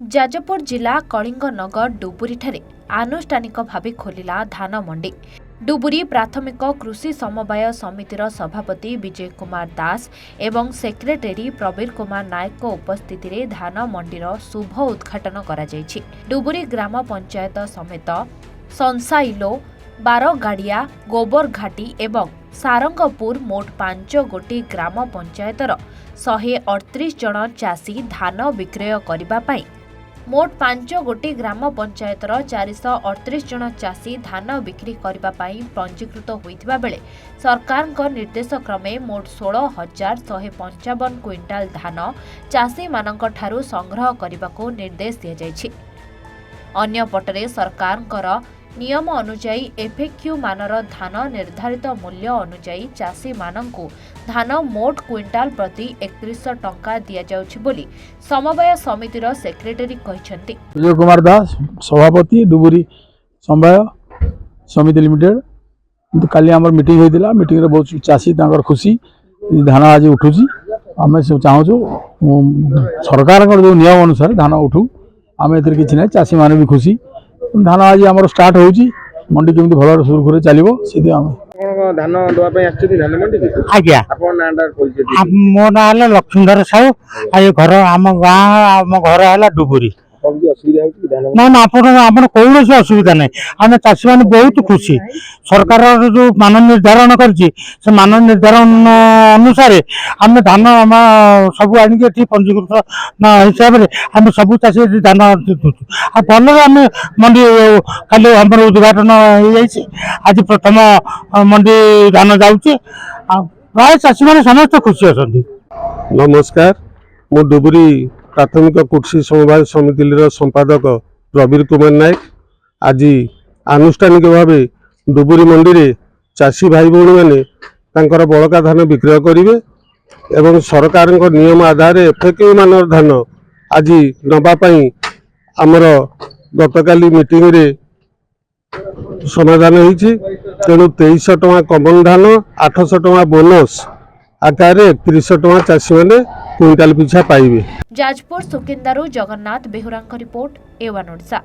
जाजपुर जिला कलिंगनगर डुबुरी आनुष्ठानिक भाव खोलिला धान मंडी। डुबुरी प्राथमिक कृषि समवाय समितिर सभापति विजय कुमार दास एवं सेक्रेटरी प्रवीर कुमार नायक उपस्थिति रे धान मंडीर शुभ उद्घाटन करा जायछि। डुबुरी ग्राम पंचायत समेत संसाइलो, बारगाड़िया, गोबरघाटी एवं सारंगपुर मोट 5 गोटी ग्राम पंचायतर 138 जन चाषी धान विक्रय करिबा पई मोट 5 गोटी ग्राम पंचायतर 438 जन चाषी धान बिक्री करिबा पई पंजीकृत होइथिबा बेले सरकार निर्देश क्रमे मोट 16,155 क्विंटाल धान चाषी मानक ठारू संग्रह करने निर्देश दिया जायछि। अन्य पटरे सरकार नियम अनुजाई एफएक्यू मानर धान निर्धारित मूल्य अनुजाई चाषी मानंकु धान मोट क्विंटाल प्रति 3100 टंका दिया जाउछि बोली समवाय समितिर सेक्रेटरी कहिसंती। विजय कुमार दास सभापति डुबुरी समवाय समिति लिमिटेड। काली हमर मीटिंग होइतिला। मीटिंग रे बहुत चाषी तांकर खुशी धान आज उठुची। आमे सब चाहूछु सरकार जो नियम अनुसार धान उठू। आमे एतिर किछि नै, चाषी माने भी खुशी। धान आज आमर स्टार्ट होउची। मंडी केमति भल सुरखुरे चलिबो सेति आमे कोन धान दवा पे आछी धान मंडी के आज्ञा आपन नांडर कोइ मो ना हला लक्ष्मीधर साहू। आ घर आम गाँ आम घर हला डुबुरी। असुविधा होची धान ना ना आपन कोनोसी असुविधा नै। आमे चाषी माने बहुत खुशी। सरकार जो मान निर्धारण करछि से मान निर्धारण अनुसार आमे धान सब आनि के पंजीकृत हिसाब रे आमे सब चाषी धान आ भल आमे मंडी खाली हमर उद्घाटन हो जाइछि। आज प्रथम मंडी धान जाउछि। प्राय चाषी माने समस्त खुशी अछंती। नमस्कार, मो डुबुरी प्राथमिक कृषि समवाय समितिर संपादक प्रवीर कुमार नायक आज आनुष्ठानिक भाव डुबुरी मंडी रे चाषी भाई भौणी मैंने तांकर बड़का धान विक्रय करेंगे एवं सरकार नियम आधार एफएक्यू मानर धान आज नवापाई आमर गतकाली मीटिंग रे समाधान होती। तेणु 2300 टଙ୍କା कमन धान 800 टଙ୍କା बोनस आकार 3100 टଙ୍କା चाषी मैंने क्विंटाल पिछा पाइबे। जाजपुर सुकिंदारू जगन्नाथ बेहुरांक रिपोर्ट, A1 ओडिशा।